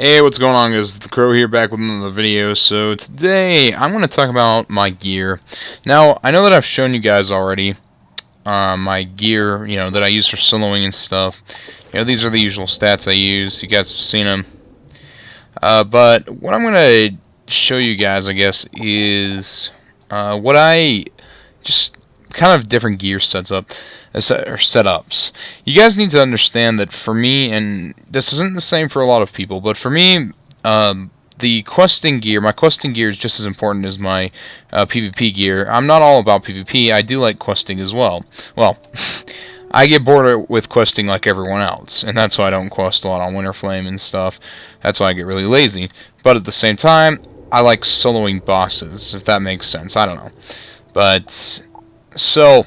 Hey, what's going on, guys? The Crow here, back with another video. So today I'm going to talk about my gear. Now, I know that I've shown you guys already my gear, that I use for soloing and stuff. These are the usual stats I use. You guys have seen them. But what I'm going to show you guys, I guess, is what I just kind of different gear setups. You guys need to understand that for me, and this isn't the same for a lot of people, but for me, the questing gear, my questing gear is just as important as my PvP gear. I'm not all about PvP. I do like questing as well. Well, I get bored with questing like everyone else, and that's why I don't quest a lot on Winterflame and stuff. That's why I get really lazy. But at the same time, I like soloing bosses, if that makes sense. I don't know. But so,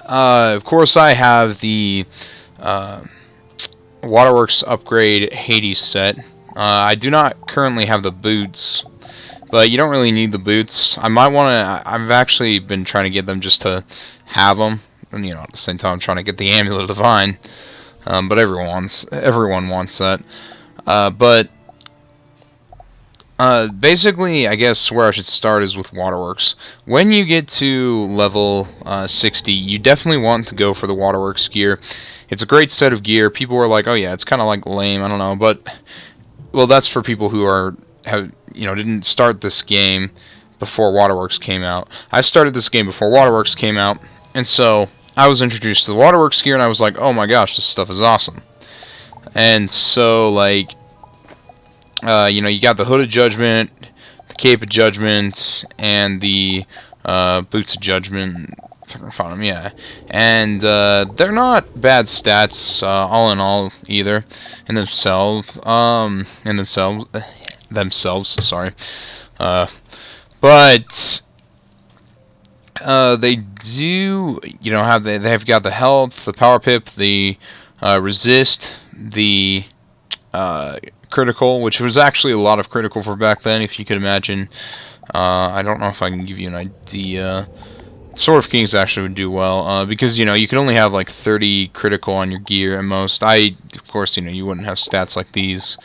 of course, I have the Waterworks upgrade Hades set. I do not currently have the boots, but you don't really need the boots. I might want to. I've actually been trying to get them just to have them, and at the same time, I'm trying to get the Amulet of Divine. But everyone wants that. Basically, I guess where I should start is with Waterworks. When you get to level 60, you definitely want to go for the Waterworks gear. It's a great set of gear. People were like, "Oh yeah, it's kind of like lame." I don't know, but well, that's for people who didn't start this game before Waterworks came out. I started this game before Waterworks came out, and so I was introduced to the Waterworks gear, and I was like, "Oh my gosh, this stuff is awesome!" And so like. You got the Hood of Judgment, the Cape of Judgment, and the Boots of Judgment. If I can find them, yeah. And they're not bad stats, all in all, either, in themselves. Sorry. But they do, they've got the health, the power pip, the resist, the critical, which was actually a lot of critical for back then, if you could imagine. I don't know if I can give you an idea. Sword of Kings actually would do well, because, you can only have like 30 critical on your gear at most. Of course, you wouldn't have stats like these.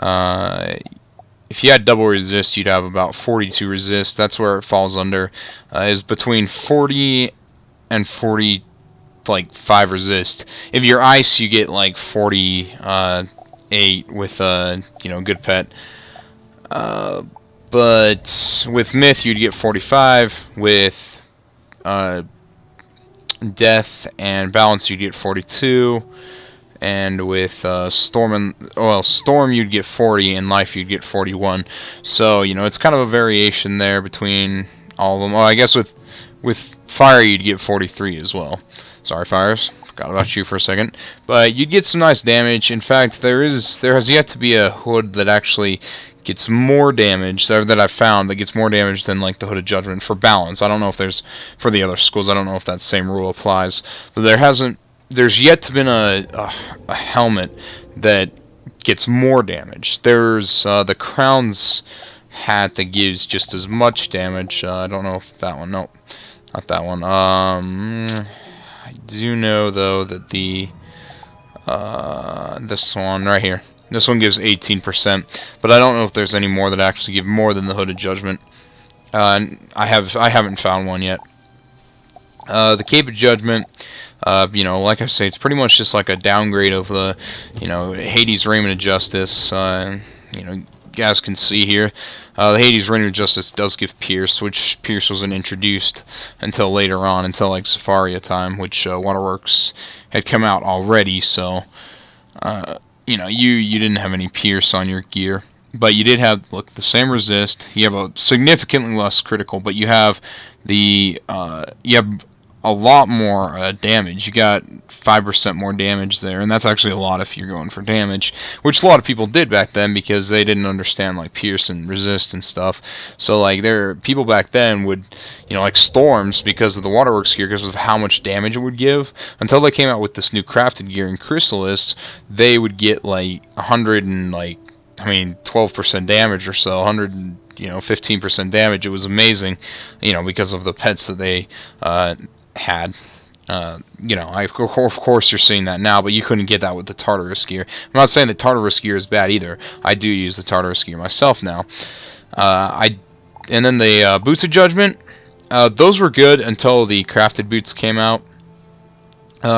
If you had double resist, you'd have about 42 resist. That's where it falls under, is between 40 and 40, like 5 resist. If you're ice, you get like 40, 8 with good pet, but with myth you'd get 45. With death and balance you'd get 42, and with storm you'd get 40, and life you'd get 41. So it's kind of a variation there between all of them. Oh, I guess with fire you'd get 43 as well. Sorry, fires. Forgot about you for a second. But you'd get some nice damage. In fact, there has yet to be a hood that actually gets more damage, that I've found, that gets more damage than like the Hood of Judgment for balance. I don't know if there's, for the other schools, I don't know if that same rule applies. But there's yet to been a helmet that gets more damage. There's the Crown's hat that gives just as much damage. I don't know if that one, nope, not that one. I do know though that the this one right here, this one gives 18%, but I don't know if there's any more that actually give more than the Hood of Judgment. I haven't found one yet. The Cape of Judgment, like I say, it's pretty much just like a downgrade of the, Hades Raiment of Justice. You guys can see here, the Hades Raiment of Justice does give Pierce, which Pierce wasn't introduced until later on, until like Safaria time, which Waterworks had come out already. So you didn't have any Pierce on your gear, but you did have, look, the same resist. You have a significantly less critical, but you have the you have a lot more damage. You got 5% more damage there, and that's actually a lot if you're going for damage, which a lot of people did back then because they didn't understand like pierce and resist and stuff. So like people back then would, like storms, because of the Waterworks gear, because of how much damage it would give. Until they came out with this new crafted gear in Chrysalis, they would get like 100 and like, 12% damage or so, 100 and 15% damage. It was amazing, because of the pets that they had. You know, of course you're seeing that now, but you couldn't get that with the Tartarus gear. I'm not saying that Tartarus gear is bad either. I do use the Tartarus gear myself now. And then the Boots of Judgment, those were good until the crafted boots came out.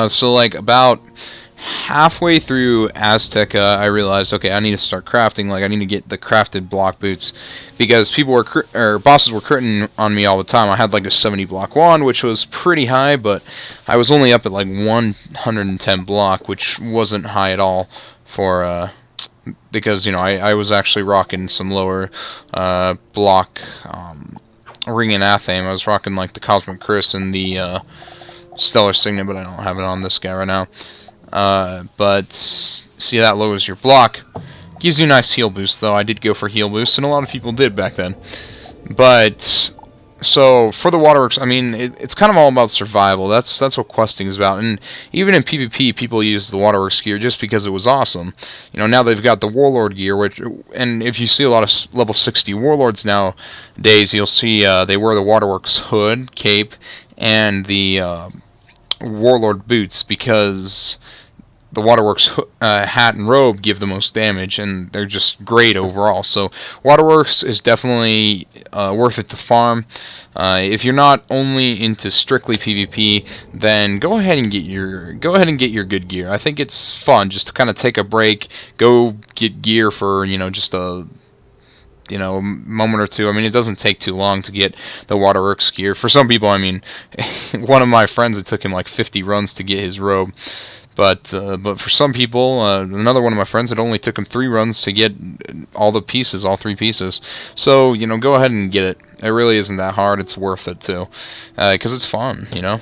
So like about halfway through Azteca, I realized, okay, I need to start crafting. Like, I need to get the crafted block boots, because people were bosses were critting on me all the time. I had like a 70 block wand, which was pretty high, but I was only up at like 110 block, which wasn't high at all for because, you know, I was actually rocking some lower block ring and athame. I was rocking like the Cosmic Chris and the Stellar Signet, but I don't have it on this guy right now. But see, that lowers your block. Gives you a nice heal boost, though. I did go for heal boost, and a lot of people did back then. But so for the Waterworks, I mean, it's kind of all about survival. That's what questing is about. And even in PvP, people use the Waterworks gear just because it was awesome. You know, now they've got the Warlord gear, and if you see a lot of level 60 Warlords nowadays, you'll see they wear the Waterworks hood, cape, and the Warlord boots, because the Waterworks hat and robe give the most damage, and they're just great overall. So Waterworks is definitely worth it to farm. If you're not only into strictly PvP, then go ahead and get your good gear. I think it's fun just to kind of take a break, go get gear for, you know, just a moment or two. I mean, it doesn't take too long to get the Waterworks gear. For some people, I mean, one of my friends, it took him like 50 runs to get his robe. But for some people, another one of my friends, it only took him 3 runs to get all 3 pieces. So, you know, go ahead and get it. It really isn't that hard. It's worth it too, because it's fun, you know.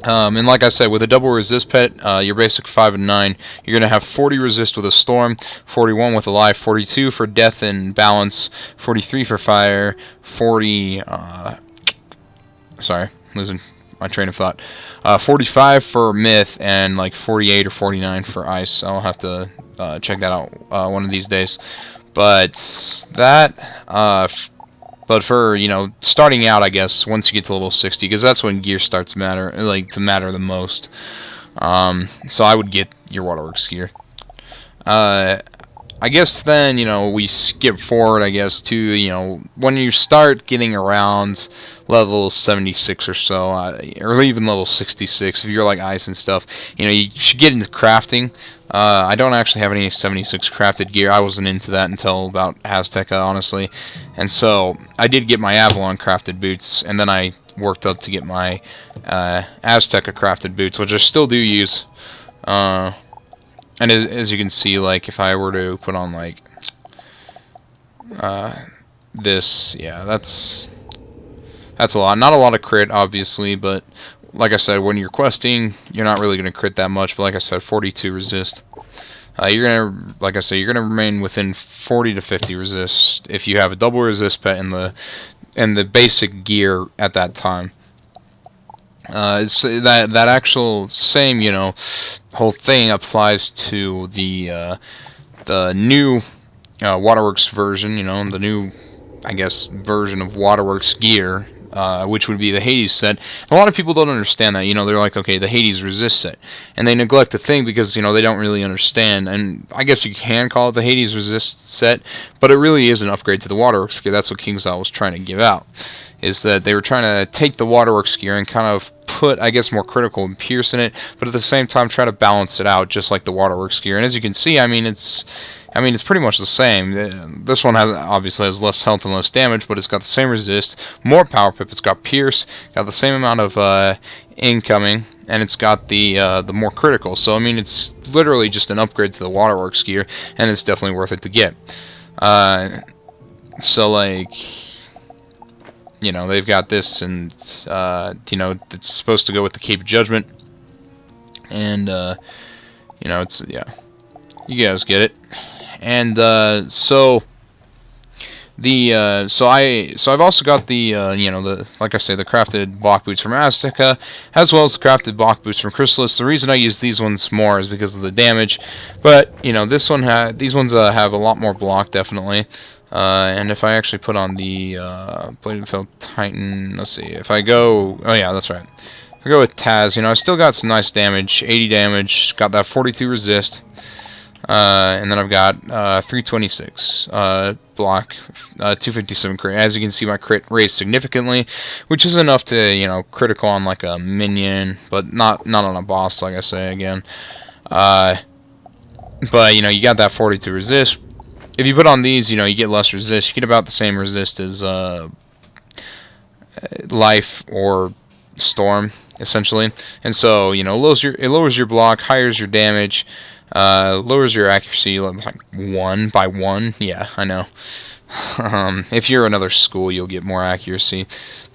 And like I said, with a double resist pet, your basic 5 and 9, you're going to have 40 resist with a storm, 41 with a life, 42 for death and balance, 43 for fire, 40, sorry, losing my train of thought, 45 for myth, and like 48 or 49 for ice. I'll have to check that out one of these days. But that, but for, you know, starting out, I guess, once you get to level 60, because that's when gear starts to matter the most. So I would get your Waterworks gear. I guess then, you know, we skip forward, I guess, to, you know, when you start getting around level 76 or so, or even level 66, if you're like ice and stuff, you know, you should get into crafting. I don't actually have any 76 crafted gear. I wasn't into that until about Azteca, honestly. And so I did get my Avalon crafted boots, and then I worked up to get my Azteca crafted boots, which I still do use. And as you can see, like, if I were to put on, like, this, yeah, that's a lot. Not a lot of crit, obviously, but like I said, when you're questing, you're not really going to crit that much. But like I said, 42 resist. You're gonna, like I said, you're gonna remain within 40 to 50 resist if you have a double resist pet and the basic gear at that time. It's that actual same, you know, whole thing applies to the new Waterworks version, you know, the new, I guess, version of Waterworks gear, which would be the Hades set. And a lot of people don't understand that, you know, they're like, okay, the Hades resist set, and they neglect the thing because, you know, they don't really understand. And I guess you can call it the Hades resist set, but it really is an upgrade to the Waterworks gear. That's what KingsIsle was trying to give out, is that they were trying to take the Waterworks gear and kind of put, I guess, more critical and pierce in it, but at the same time try to balance it out just like the Waterworks gear. And as you can see, I mean, it's pretty much the same. This one obviously has less health and less damage, but it's got the same resist, more power pip, it's got pierce, got the same amount of incoming, and it's got the more critical. So I mean, it's literally just an upgrade to the Waterworks gear, and it's definitely worth it to get. So like, you know, they've got this, and you know, it's supposed to go with the Cape of Judgment, and you know, it's, yeah, you guys get it. And so I've also got the you know, the, like I say, the crafted block boots from Azteca, as well as the crafted block boots from Chrysalis. The reason I use these ones more is because of the damage, but you know, these ones have a lot more block, definitely. And if I actually put on the Blade of Fell Titan, let's see, if I go, oh yeah, that's right. I'll go with Taz. You know, I still got some nice damage. 80 damage. Got that 42 resist. And then I've got 326 block, 257 crit. As you can see, my crit raised significantly, which is enough to, you know, critical on like a minion, but not on a boss, like I say again. But you know, you got that 42 resist. If you put on these, you know, you get less resist. You get about the same resist as life or storm, essentially. And so, you know, it lowers your block, higher your damage. Lowers your accuracy like 1 by 1. Yeah, I know. If you're another school, you'll get more accuracy.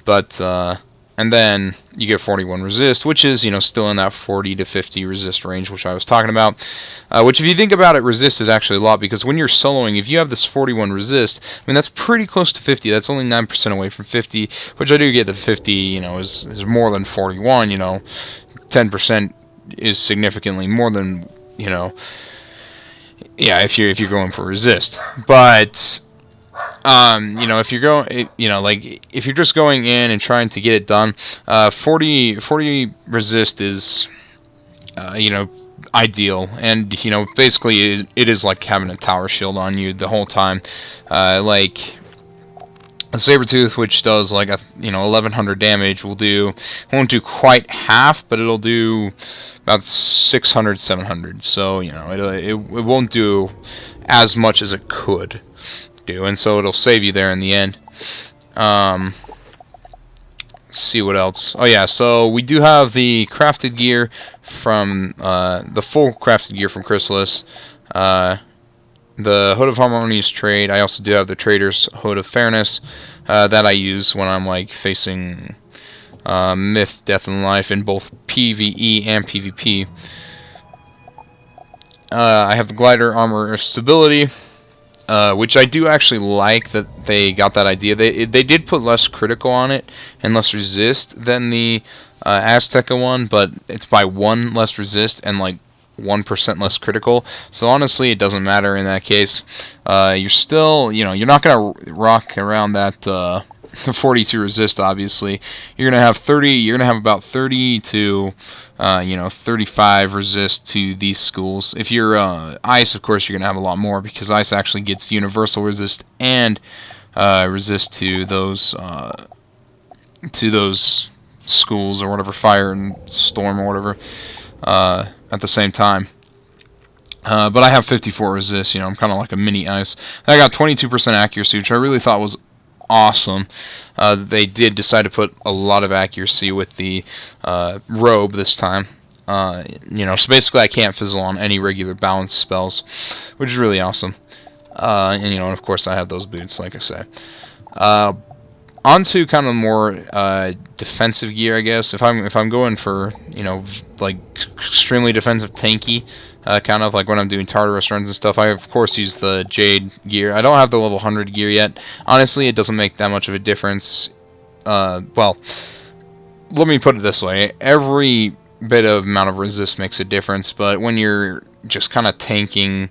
But, and then you get 41 resist, which is, you know, still in that 40 to 50 resist range, which I was talking about. Which, if you think about it, resist is actually a lot, because when you're soloing, if you have this 41 resist, I mean, that's pretty close to 50. That's only 9% away from 50, which I do get the 50, you know, is more than 41, you know. 10% is significantly more than, you know, yeah, if you're going for resist. But you know, if you're going, you know, like if you're just going in and trying to get it done, 40 resist is you know, ideal. And you know, basically it is like having a tower shield on you the whole time. Like a Sabertooth, which does like a, you know, 1100 damage, won't do quite half, but it'll do about 600, 700. So, you know, it won't do as much as it could do, and so it'll save you there in the end. Let's see what else. Oh yeah, so we do have the crafted gear from the full crafted gear from Chrysalis. The Hood of Harmonious Trade. I also do have the Trader's Hood of Fairness that I use when I'm like facing Myth, Death, and Life in both PvE and PvP. I have the Glider Armor of Stability, which I do actually like that they got that idea. They did put less critical on it and less resist than the Azteca one, but it's by 1 less resist and like 1% less critical. So honestly, it doesn't matter in that case. You're still, you know, you're not gonna rock around that 42 resist. Obviously, you're gonna have 30. You're gonna have about 30 to you know, 35 resist to these schools. If you're ice, of course, you're gonna have a lot more, because ice actually gets universal resist and resist to those schools or whatever, fire and storm or whatever. At the same time. But I have 54 resist, you know, I'm kind of like a mini ice. I got 22% accuracy, which I really thought was awesome. They did decide to put a lot of accuracy with the robe this time. You know, so basically I can't fizzle on any regular balance spells, which is really awesome. And you know, and of course I have those boots, like I say. Onto kind of more defensive gear, I guess. If I'm going for, you know, like extremely defensive tanky, kind of like when I'm doing Tartarus runs and stuff, I of course use the Jade gear. I don't have the level 100 gear yet. Honestly, it doesn't make that much of a difference. Well, let me put it this way: every bit of amount of resist makes a difference, but when you're just kind of tanking,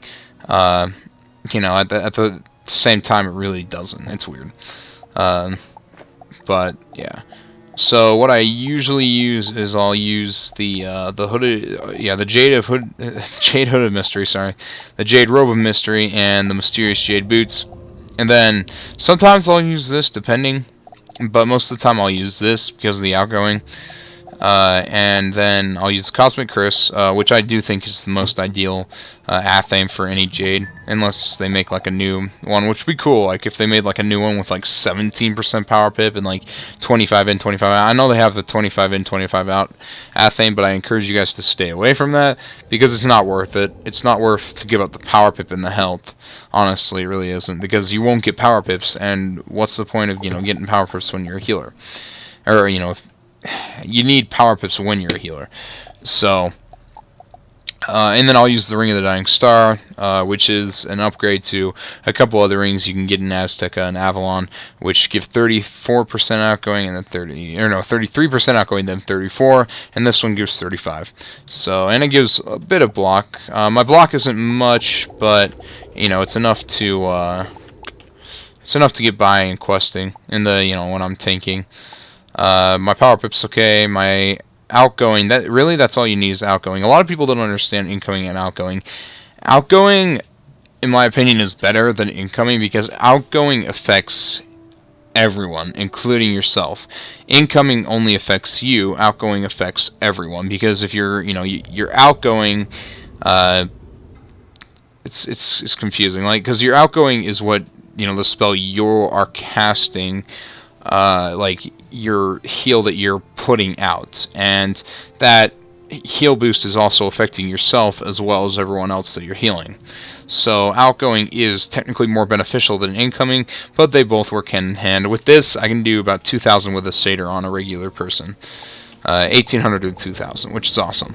you know, at the same time, it really doesn't. It's weird. But yeah, so what I usually use is I'll use the hooded, the Jade Hood of Mystery, sorry, the Jade Robe of Mystery, and the Mysterious Jade Boots. And then sometimes I'll use this, depending, but most of the time I'll use this because of the outgoing. And then I'll use Cosmic Curse, which I do think is the most ideal athame for any Jade, unless they make like a new one, which would be cool. Like if they made like a new one with like 17% power pip and like 25 in, 25 out. I know they have the 25 in, 25 out athame, but I encourage you guys to stay away from that because it's not worth it. It's not worth to give up the power pip and the health. Honestly, it really isn't, because you won't get power pips, and what's the point of, you know, getting power pips when you're a healer? Or, you know, you need power pips when you're a healer. So, and then I'll use the Ring of the Dying Star, which is an upgrade to a couple other rings you can get in Azteca and Avalon, which give 34% outgoing and then 33% outgoing, then 34, and this one gives 35. So, and it gives a bit of block. My block isn't much, but you know, it's enough to get by in questing in the, you know, when I'm tanking. My power pip's okay. My outgoing, that's all you need is outgoing. A lot of people don't understand incoming and outgoing. Outgoing, in my opinion, is better than incoming because outgoing affects everyone, including yourself. Incoming only affects you. Outgoing affects everyone because if you're outgoing, it's confusing. Like, because your outgoing is what the spell you are casting, like your heal that you're putting out, and that heal boost is also affecting yourself as well as everyone else that you're healing. So outgoing is technically more beneficial than incoming, but they both work hand in hand. With this, I can do about 2,000 with a satyr on a regular person. 1,800 to 2,000, which is awesome.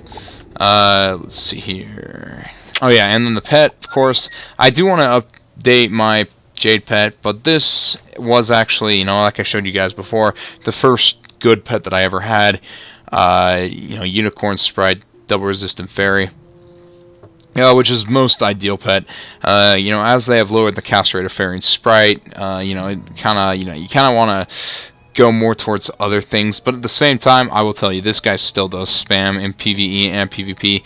Let's see here. Oh yeah, and then the pet, of course. I do want to update my Jade pet, but this was actually, like I showed you guys before, the first good pet that I ever had. Unicorn Sprite, double resistant fairy. Which is most ideal pet. As they have lowered the cast rate of Fairy and Sprite, you kind of want to go more towards other things. But at the same time, I will tell you, this guy still does spam in PvE and PvP,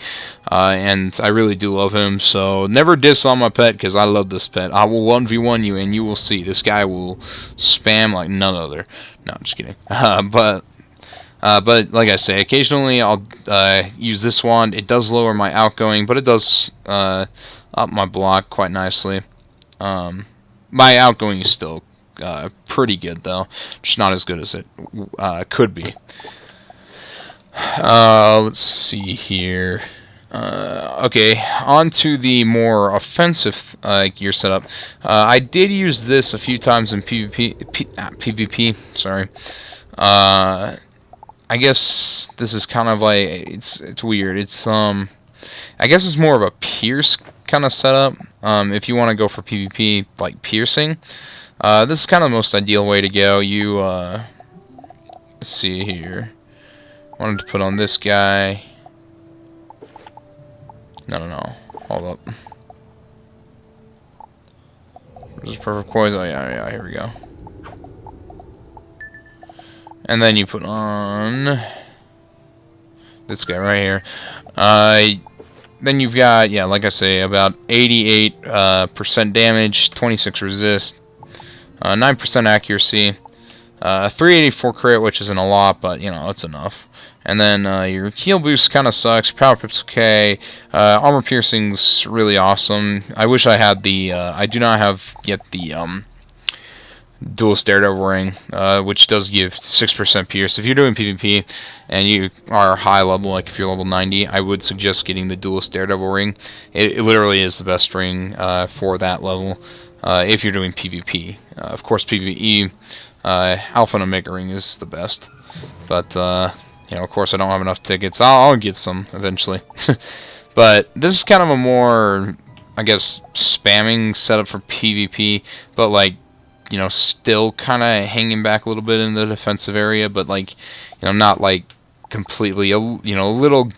and I really do love him. So never diss on my pet because I love this pet. I will 1v1 you, and you will see this guy will spam like none other. No, I'm just kidding. But like I say, occasionally I'll use this wand. It does lower my outgoing, but it does up my block quite nicely. My outgoing is still pretty good, though. Just not as good as it could be. Let's see here. Okay, on to the more offensive gear setup. I did use this a few times in PvP. Sorry. I guess this is kind of like it's weird. It's I guess it's more of a pierce kind of setup. If you want to go for PvP like piercing, this is kind of the most ideal way to go. You let's see here. Wanted to put on this guy. No. Hold up. This is perfect poison. Oh yeah. Here we go. And then you put on this guy right here. Then you've got, like I say, about 88% damage, 26 resist, 9% accuracy, 384 crit, which isn't a lot, but it's enough. And then your heal boost kind of sucks. Power pip's okay. Armor piercing's really awesome. I wish I had the. I do not have yet the Duelist Daredevil ring, which does give 6% pierce. If you're doing PvP and you are high level, like if you're level 90, I would suggest getting the Duelist Daredevil ring. It literally is the best ring for that level if you're doing PvP. Of course, PvE, Alpha and Omega ring is the best. But, of course I don't have enough tickets. I'll get some eventually. But this is kind of a more, I guess, spamming setup for PvP, but like, still kind of hanging back a little bit in the defensive area, but like, not like completely, a little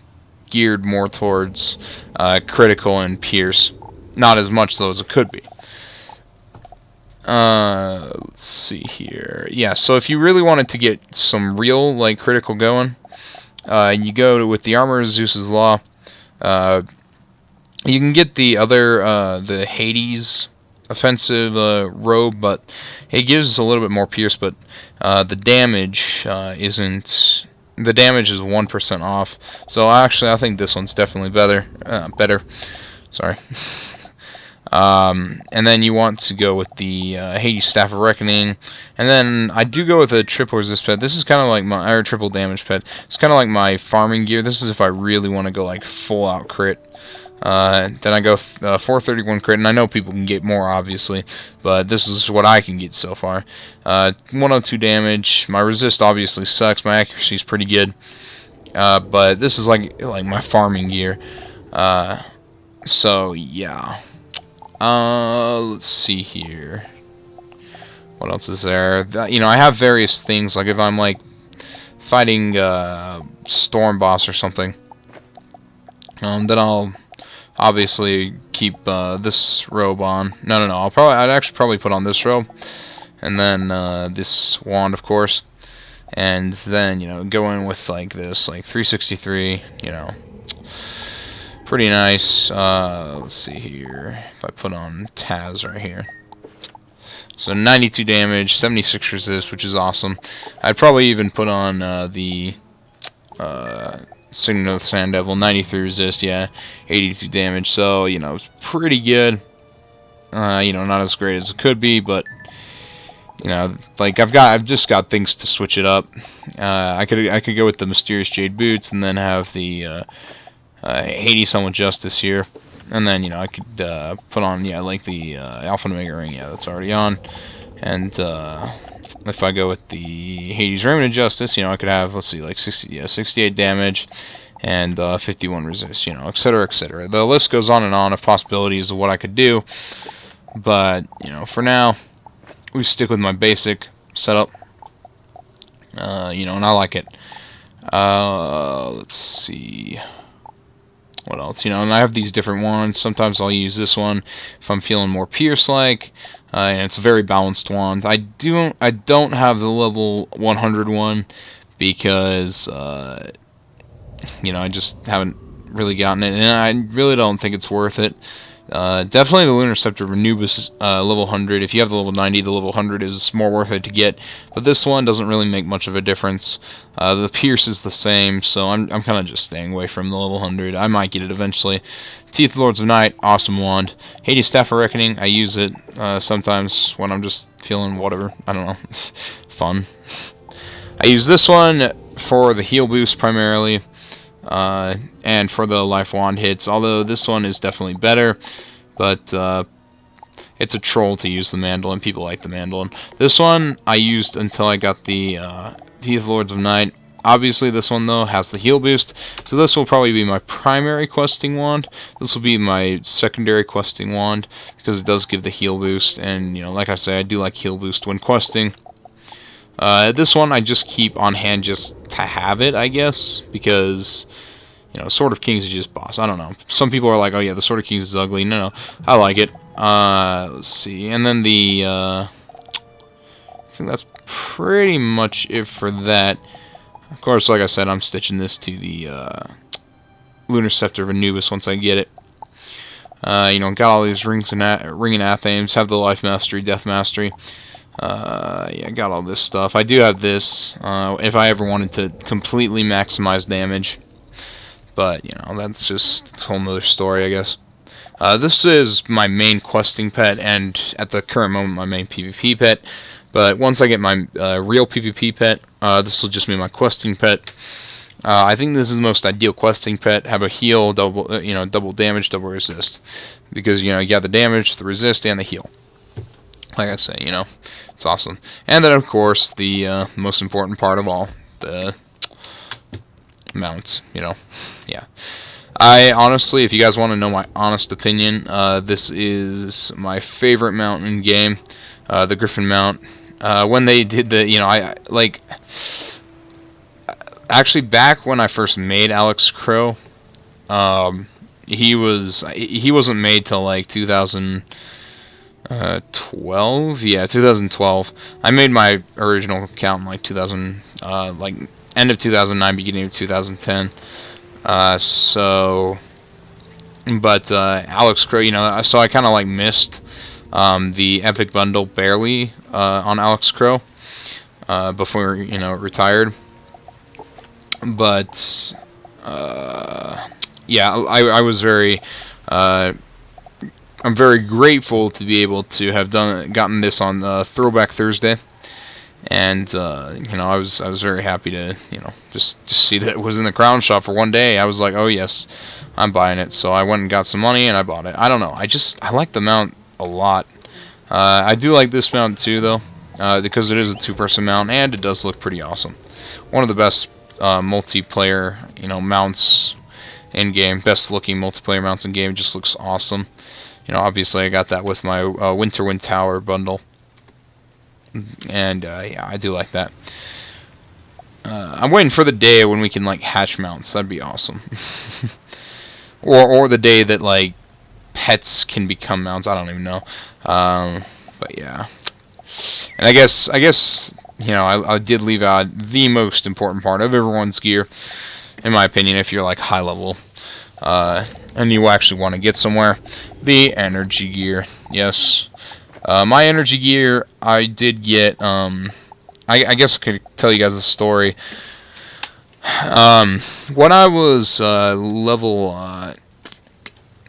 geared more towards critical and pierce. Not as much though as it could be. Let's see here. Yeah, so if you really wanted to get some real like critical going, you go with the Armor of Zeus's Law. You can get the other, the Hades offensive robe, but it gives a little bit more pierce, but the damage isn't. The damage is 1% off. So actually, I think this one's definitely better. Sorry. And then you want to go with the Hades Staff of Reckoning, and then I do go with a triple resist pet. This is kind of like my triple damage pet. It's kind of like my farming gear. This is if I really want to go like full out crit. Then I go 431 crit, and I know people can get more, obviously, but this is what I can get so far. 102 damage. My resist obviously sucks. My accuracy is pretty good, but this is like my farming gear. So yeah. Let's see here. What else is there? I have various things. Like if I'm like fighting Storm Boss or something, then I'll obviously keep this robe on. No. I'd actually probably put on this robe, and then this wand, of course. and then, you know, go in with like this, like 363, you know, pretty nice. Let's see here, if I put on Taz right here. So 92 damage, 76 resist, which is awesome. I'd probably even put on the Signet of the Sand Devil, 93 resist, yeah, 82 damage. So, you know, it's pretty good. You know, not as great as it could be, but you know, like I've just got things to switch it up. I could go with the Mysterious Jade Boots and then have the Hades Helm with Justice here, and then, you know, I could put on, yeah, like the Alpha and Omega ring, yeah, that's already on, and if I go with the Hades Raiment of Justice, you know, I could have, let's see, like 68 damage and 51 resist, you know, etc., etc. The list goes on and on of possibilities of what I could do, but you know, for now, we stick with my basic setup. You know, and I like it. Let's see. What else? You know, and I have these different ones. Sometimes I'll use this one if I'm feeling more Pierce-like. And it's a very balanced wand. I don't have the level 100 one because you know, I just haven't really gotten it, and I really don't think it's worth it. Definitely the Lunar Scepter of Anubis level 100. If you have the level 90, the level 100 is more worth it to get. But this one doesn't really make much of a difference. The Pierce is the same, so I'm kind of just staying away from the level 100. I might get it eventually. Teeth of Lords of Night, awesome wand. Hades Staff of Reckoning, I use it sometimes when I'm just feeling whatever. I don't know, fun. I use this one for the heal boost primarily. And for the life wand hits, although this one is definitely better, but it's a troll to use the mandolin. People like the mandolin. This one I used until I got the Teeth of Lords of Night. Obviously this one though has the heal boost, so this will probably be my primary questing wand. This will be my secondary questing wand because it does give the heal boost, and you know, like I say, I do like heal boost when questing. This one I just keep on hand just to have it, I guess, because, you know, Sword of Kings is just boss. I don't know. Some people are like, oh yeah, the Sword of Kings is ugly. No, I like it. Let's see. And then the, I think that's pretty much it for that. Of course, like I said, I'm stitching this to the Lunar Scepter of Anubis once I get it. You know, got all these rings and ring and athames, have the Life Mastery, Death Mastery. Yeah, I got all this stuff. I do have this, if I ever wanted to completely maximize damage. But, you know, that's a whole nother story, I guess. This is my main questing pet, and at the current moment, my main PvP pet. But once I get my real PvP pet, this will just be my questing pet. I think this is the most ideal questing pet. Have a heal, double, you know, double damage, double resist. Because, you know, you got the damage, the resist, and the heal. Like I say, you know, it's awesome. And then, of course, the most important part of all, the mounts, you know. Yeah. I honestly, if you guys want to know my honest opinion, this is my favorite mount in game, the Griffin mount. When they did the, you know, I like, actually back when I first made Alex Crow, he wasn't made till like 2012, yeah, 2012. I made my original account in like 2000, like end of 2009, beginning of 2010. So, but Alex Crow, you know, so I kind of like missed the Epic Bundle barely on Alex Crow before, you know, retired. But yeah, I was very I'm very grateful to be able to have gotten this on Throwback Thursday, and you know, I was very happy to, you know, just see that it was in the Crown Shop for one day. I was like, oh yes, I'm buying it. So I went and got some money and I bought it. I don't know, I like the mount a lot. I do like this mount too though, because it is a two-person mount and it does look pretty awesome. One of the best multiplayer, you know, mounts in game. Best looking multiplayer mounts in game. Just looks awesome. You know, obviously I got that with my Winterwind Tower bundle, and yeah, I do like that. I'm waiting for the day when we can like hatch mounts. That'd be awesome. or the day that like pets can become mounts. I don't even know. But yeah, and I guess you know, I did leave out the most important part of everyone's gear, in my opinion, if you're like high level, and you actually want to get somewhere. The energy gear, yes. My energy gear, I did get, I guess I could tell you guys a story. When I was level,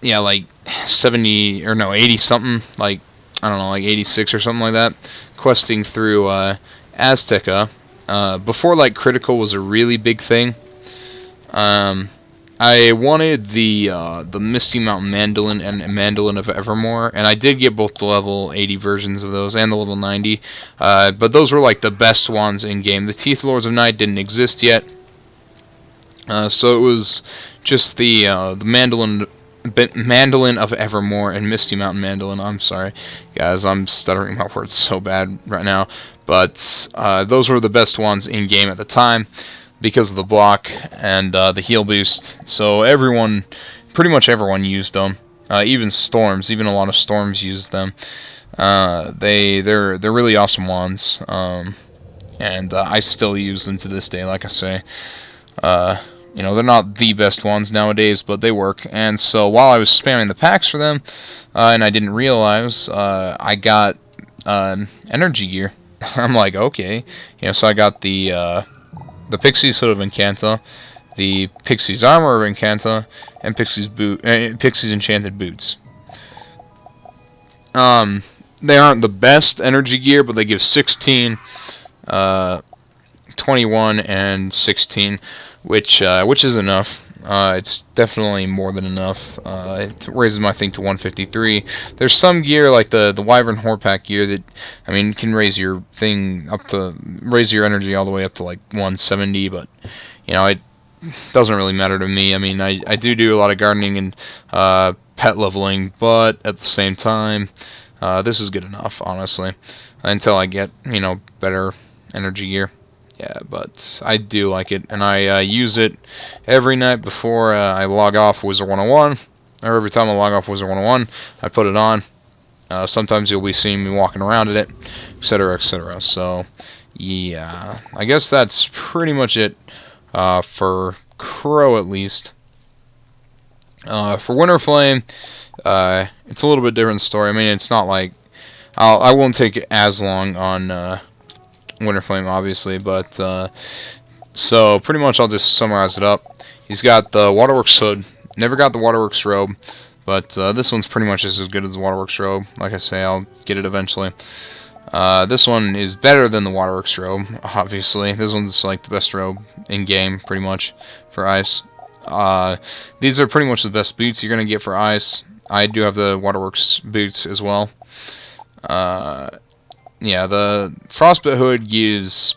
yeah, like 70 or no 80 something, like I don't know, like 86 or something like that, questing through Azteca, before like critical was a really big thing. I wanted the Misty Mountain Mandolin and Mandolin of Evermore, and I did get both the level 80 versions of those and the level 90, but those were like the best ones in game. The Teeth Lords of Night didn't exist yet, so it was just the Mandolin of Evermore and Misty Mountain Mandolin. I'm sorry, guys, I'm stuttering my words so bad right now, but those were the best ones in game at the time, because of the block and the heal boost. So everyone, pretty much everyone used them. Even Storms, even a lot of Storms used them. They're really awesome wands, and I still use them to this day. Like I say, you know, they're not the best ones nowadays, but they work. And so while I was spamming the packs for them, and I didn't realize, I got energy gear. I'm like, okay, you know, so I got the Pixie's Hood of Encanta, the Pixie's Armor of Encanta, and Pixie's Enchanted Boots. They aren't the best energy gear, but they give 16, 21, and 16, which is enough. It's definitely more than enough. It raises my thing to 153. There's some gear like the Wyvern Horpack gear that, I mean, can raise your thing up to, raise your energy all the way up to like 170, but you know, it doesn't really matter to me. I mean, I do a lot of gardening and pet leveling, but at the same time, this is good enough, honestly, until I get, you know, better energy gear. Yeah, but I do like it, and I use it every night before I log off Wizard101, or every time I log off Wizard101, I put it on. Sometimes you'll be seeing me walking around in it, etc., etc. So, yeah, I guess that's pretty much it for Crow, at least. For Winter Flame, it's a little bit different story. I mean, it's not like I won't take as long on Winter Flame, obviously, but so pretty much I'll just summarize it up. He's got the Waterworks Hood. Never got the Waterworks Robe, but this one's pretty much just as good as the Waterworks Robe. Like I say, I'll get it eventually. This one is better than the Waterworks Robe, obviously. This one's like the best robe in game, pretty much, for ice. These are pretty much the best boots you're gonna get for ice. I do have the Waterworks boots as well. Yeah, the Frostbite Hood gives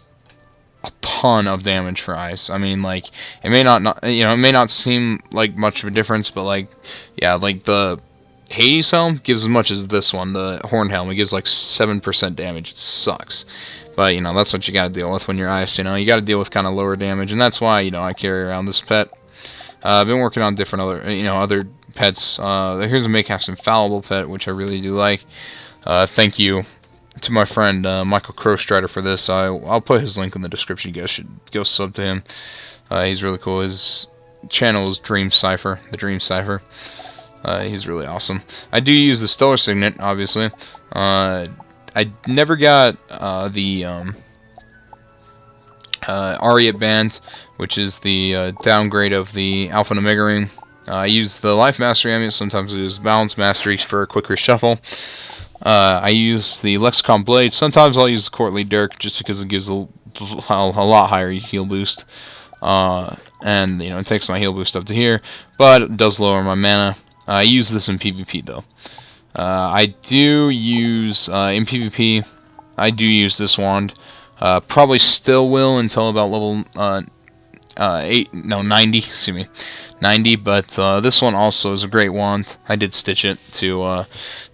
a ton of damage for ice. I mean, like, it may not you know, it may not seem like much of a difference, but like, yeah, like the Hades Helm gives as much as this one, the Horn Helm. It gives like 7% damage. It sucks, but you know, that's what you got to deal with when you're ice. You know, you got to deal with kind of lower damage, and that's why, you know, I carry around this pet. I've been working on different other pets. Here's a Maycast Infallible pet, which I really do like. Thank you to my friend Michael Crowstrider for this. I'll put his link in the description. You guys should go sub to him. He's really cool. His channel is Dream Cipher, the Dream Cipher. He's really awesome. I do use the Stellar Signet, obviously. I never got the Ariat Band, which is the downgrade of the Alpha and Omega Ring. I use the Life Mastery Amulet. Sometimes I use Balance Mastery for a quick reshuffle. I use the Lexicon Blade. Sometimes I'll use the Courtly Dirk just because it gives a lot higher heal boost. And, you know, it takes my heal boost up to here, but it does lower my mana. I use this in PvP, though. I do use, in PvP, I do use this wand. Probably still will until about level 90, excuse me, 90, but this one also is a great wand. I did stitch it to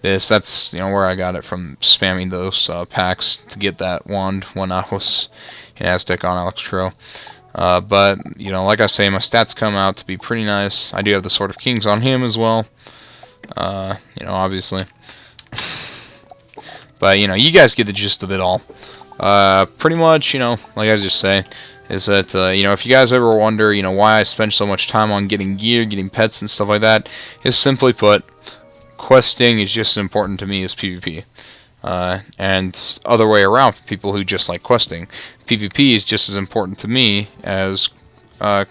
this. That's, you know, where I got it from, spamming those packs to get that wand when I was in Aztec on Alex Crow. But, you know, like I say, my stats come out to be pretty nice. I do have the Sword of Kings on him as well, you know, obviously. But, you know, you guys get the gist of it all. Pretty much, you know, like I just say, is that, you know, if you guys ever wonder, you know, why I spend so much time on getting gear, getting pets and stuff like that, is simply put, questing is just as important to me as PvP. And other way around for people who just like questing. PvP is just as important to me as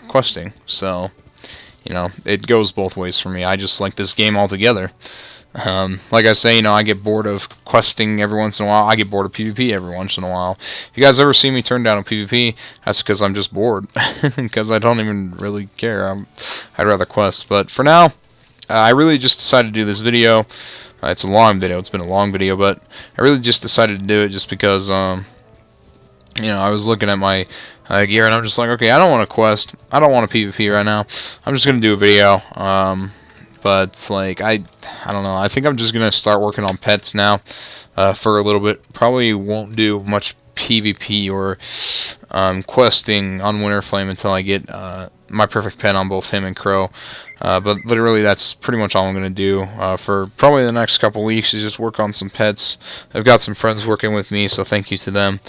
questing. So, you know, it goes both ways for me. I just like this game altogether. Like I say, you know, I get bored of questing every once in a while. I get bored of PvP every once in a while. If you guys ever see me turn down a PvP, that's because I'm just bored. Because I don't even really care. I'd rather quest. But for now, I really just decided to do this video. It's a long video. It's been a long video, but I really just decided to do it just because, you know, I was looking at my gear and I'm just like, okay, I don't want to quest. I don't want a PvP right now. I'm just gonna do a video. But like I don't know. I think I'm just gonna start working on pets now for a little bit. Probably won't do much PvP or questing on Winterflame until I get my perfect pet on both him and Crow. But literally, that's pretty much all I'm gonna do for probably the next couple weeks. Is just work on some pets. I've got some friends working with me, so thank you to them.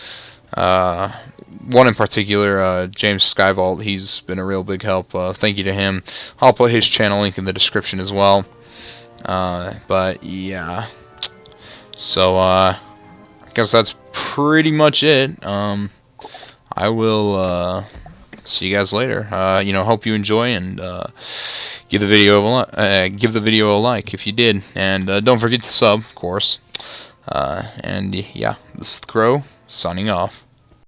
One in particular, James SkyVault, he's been a real big help. Thank you to him. I'll put his channel link in the description as well. But yeah, so I guess that's pretty much it. I will see you guys later. You know, hope you enjoy and give the video a like if you did, and don't forget to sub, of course. And yeah, this is the Crow signing off.